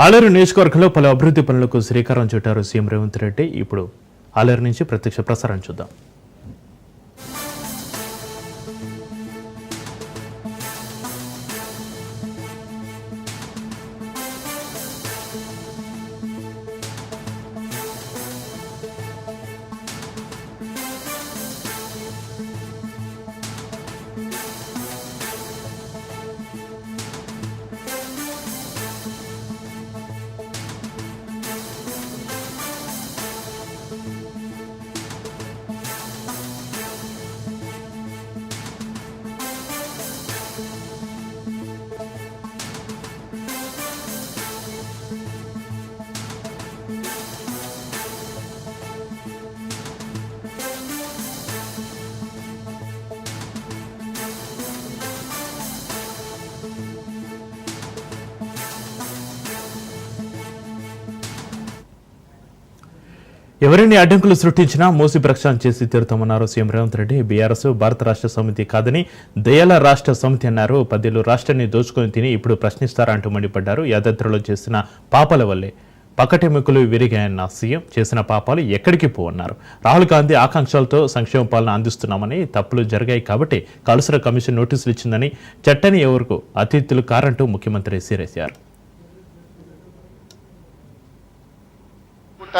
ఆలేరు నియోజకవర్గంలో పలు అభివృద్ధి పనులకు శ్రీకారం చుట్టారు సీఎం రేవంత్ రెడ్డి. ఇప్పుడు ఆలేరు నుంచి ప్రత్యక్ష ప్రసారం చూద్దాం. ఎవరిని అడ్డంకులు సృష్టించినా మూసి ప్రక్షాళన చేసి తీరుతామన్నారు సీఎం రేవంత్ రెడ్డి. బీఆర్ఎస్ భారత రాష్ట్ర సమితి కాదని దయాల రాష్ట్ర సమితి అన్నారు. 10 ఏళ్లు రాష్ట్రాన్ని దోచుకొని తిని ఇప్పుడు ప్రశ్నిస్తారంటూ మండిపడ్డారు. యాదాద్రిలో చేసిన పాపాల వల్లే పకటెముకలు విరిగాయన్న సీఎం చేసిన పాపాలు ఎక్కడికి పోవన్నారు. రాహుల్ గాంధీ ఆకాంక్షలతో సంక్షేమ పాలన అందిస్తున్నామని, తప్పులు జరిగాయి కాబట్టి కలుసర కమిషన్ నోటీసులు ఇచ్చిందని, చట్టని ఎవరికి అతిథులు కారంటూ ముఖ్యమంత్రి సీరేశారు.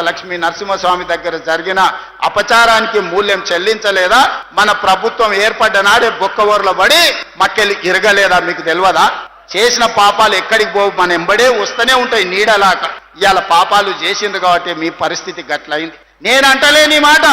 లక్ష్మీ నరసింహస్వామి దగ్గర జరిగిన అపచారానికి మూల్యం చెల్లించలేదా? మన ప్రభుత్వం ఏర్పడ్డ నాడే బొక్కవోర్ల పడి మక్కెలు ఇరగలేదా? మీకు తెలియదా? చేసిన పాపాలు ఎక్కడికి పోవు, మన ఎంబడే వస్తూనే ఉంటాయి నీడలాక. ఇవాళ పాపాలు చేసిండ్రు కాబట్టి మీ పరిస్థితి గట్లయింది. నేను అంటలేని మాట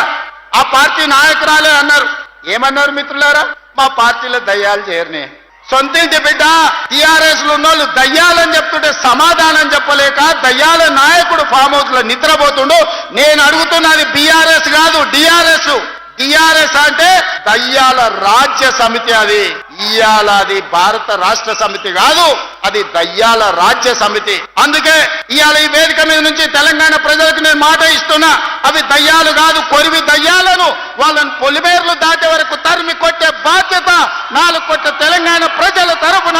ఆ పార్టీ నాయకురాలే అన్నారు. ఏమన్నారు మిత్రులారా? మా పార్టీలో దయ్యాలు చేరనే. సొంతింటి బిడ్డ టీఆర్ఎస్ లో ఉన్నోళ్ళు దయ్యాలని చెప్తుంటే సమాధానం చెప్పలేక దయ్యాల నాయకుడు ఫామ్ హౌస్ లో నిద్రపోతుండు. నేను అడుగుతున్నది బీఆర్ఎస్ కాదు, డిఆర్ఎస్. టిఆర్ఎస్ అంటే దయ్యాల రాజ్య సమితి. అది ఇయాల అది భారత రాష్ట్ర సమితి కాదు, అది దయ్యాల రాజ్య సమితి. అందుకే ఇవాళ ఈ వేదిక మీద నుంచి తెలంగాణ ప్రజలకు నేను మాట ఇస్తున్నా, అవి దయ్యాలు కాదు, కొరివి దయ్యాలను వాళ్ళని పొలిమేర్లు దాటే వరకు తరిమి కొట్టే బాధ్యత 4 కోట్ల తెలంగాణ ప్రజల తరపున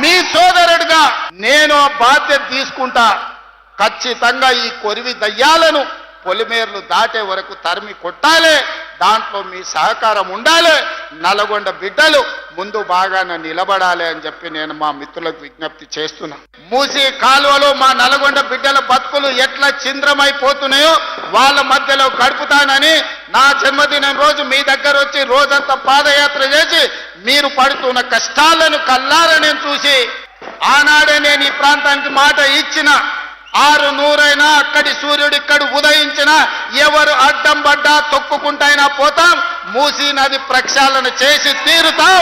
మీ సోదరుడిగా నేను ఆ బాధ్యత తీసుకుంటా. ఖచ్చితంగా ఈ కొరివి దయ్యాలను పొలిమేర్లు దాటే వరకు తరిమి కొట్టాలి. దాంట్లో మీ సహకారం ఉండాలి. నల్గొండ బిడ్డలు ముందు బాగానే నిలబడాలి అని చెప్పి నేను మా మిత్రులకు విజ్ఞప్తి చేస్తున్నా. మూసి కాలువలో మా నల్గొండ బిడ్డల బతుకులు ఎట్లా చింద్రమైపోతున్నాయో వాళ్ళ మధ్యలో గడుపుతానని నా జన్మదినం రోజు మీ దగ్గర వచ్చి రోజంతా పాదయాత్ర చేసి మీరు పడుతున్న కష్టాలను కల్లారా నేను చూసి ఆనాడే నేను ఈ ప్రాంతానికి మాట ఇచ్చిన. 600 అక్కడి సూర్యుడు ఇక్కడ ఉదయించిన ఎవరు అడ్డం పడ్డా తొక్కుకుంటైనా పోతాం. మూసీ నది ప్రక్షాళన చేసి తీరుతాం.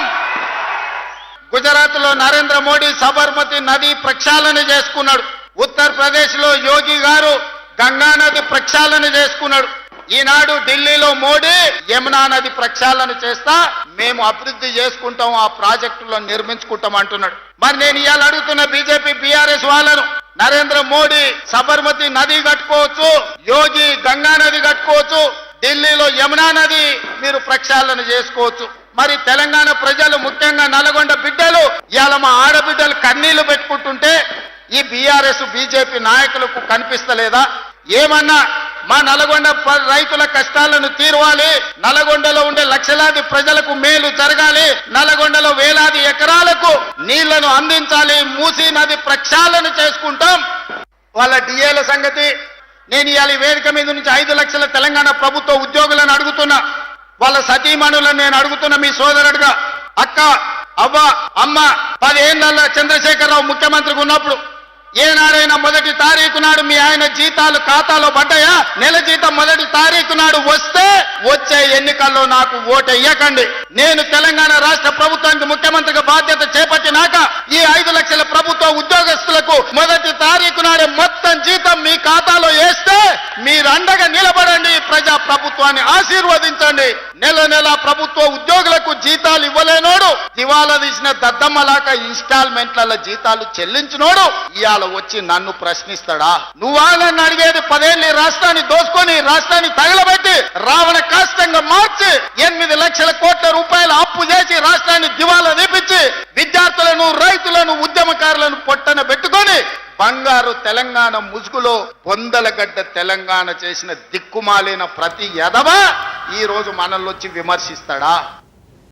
గుజరాత్ లో నరేంద్ర మోడీ సబర్మతి నది ప్రక్షాళన చేసుకున్నాడు. ఉత్తరప్రదేశ్ లో యోగి గారు గంగా నది ప్రక్షాళన చేసుకున్నాడు. ఈనాడు ఢిల్లీలో మోడీ యమునా నది ప్రక్షాళన చేస్తా మేము అభివృద్ధి చేసుకుంటాం, ఆ ప్రాజెక్టులో నిర్మించుకుంటాం అంటున్నాడు. మరి నేను ఇవాళ అడుగుతున్న బీజేపీ బీఆర్ఎస్ వాళ్ళను, నరేంద్ర మోడీ సబర్మతి నది కట్టుకోవచ్చు, యోగి గంగా నది కట్టుకోవచ్చు, ఢిల్లీలో యమునా నది మీరు ప్రక్షాళన చేసుకోవచ్చు. మరి తెలంగాణ ప్రజలు ముఖ్యంగా నల్గొండ బిడ్డలు ఇవాళ మా ఆడబిడ్డలు కన్నీళ్లు పెట్టుకుంటుంటే ఈ బీఆర్ఎస్ బీజేపీ నాయకులకు కనిపిస్తలేదా? ఏమన్నా మా నల్గొండ రైతుల కష్టాలను తీరవాలి, నల్గొండలో ఉండే లక్షలాది ప్రజలకు మేలు జరగాలి, నల్గొండలో వేలాది ఎకరాలకు నీళ్లను అందించాలి, మూసీ నది ప్రక్షాళన చేసుకుంటాం. వాళ్ళ డిఏల సంగతి నేను ఇవాళ వేదిక మీద నుంచి 5 లక్షల తెలంగాణ ప్రభుత్వ ఉద్యోగులను అడుగుతున్నా. వాళ్ళ సతీమణులను నేను అడుగుతున్నా మీ సోదరుడుగా. అక్క, అవ్వ, అమ్మ 10 ఏళ్ల చంద్రశేఖరరావు ముఖ్యమంత్రిగా ఉన్నప్పుడు ఏనాడైనా 1వ తారీఖు నాడు మీ ఆయన జీతాలు ఖాతాలో పడ్డాయా? నెల జీతం 1వ తారీఖు నాడు వస్తే వచ్చే ఎన్నికల్లో నాకు ఓటెయ్యకండి. నేను తెలంగాణ రాష్ట్ర ప్రభుత్వానికి ముఖ్యమంత్రిగా బాధ్యత చేపట్టినాక ఈ 5 లక్షల ప్రభుత్వ ఉద్యోగస్తులకు 1వ తారీఖు నాడే మొత్తం జీతం మీ ఖాతాలో వేస్తే మీరు అండగా నిలబడండి, ప్రజా ప్రభుత్వాన్ని ఆశీర్వదించండి. నెల ప్రభుత్వ ఉద్యోగులకు జీతాలు ఇవ్వలేనోడు, దివాలా తీసిన దద్దమ్మలాక ఇన్స్టాల్మెంట్ల జీతాలు చెల్లించినోడు ఇవాళ వచ్చి నన్ను ప్రశ్నిస్తాడా? నువ్వా నన్ను అడిగేది? 10 ఏళ్ళు రాష్ట్రాన్ని దోసుకొని రాష్ట్రాన్ని తగలబెట్టి రావణ కాష్టంగా మార్చి 8 లక్షల కోట్ల రూపాయల అప్పు చేసి రాష్ట్రాన్ని దివాలా తీపించి విద్యార్థులను, రైతులను, ఉద్యమకారులను పొట్టన పెట్టుకొని బంగారు బంగారు తెలంగాణ ముసుగులో బొందలగడ్డ తెలంగాణ చేసిన దిక్కుమాలిన ప్రతి ఎదవ ఈ రోజు మనల్ని వచ్చి విమర్శిస్తాడా?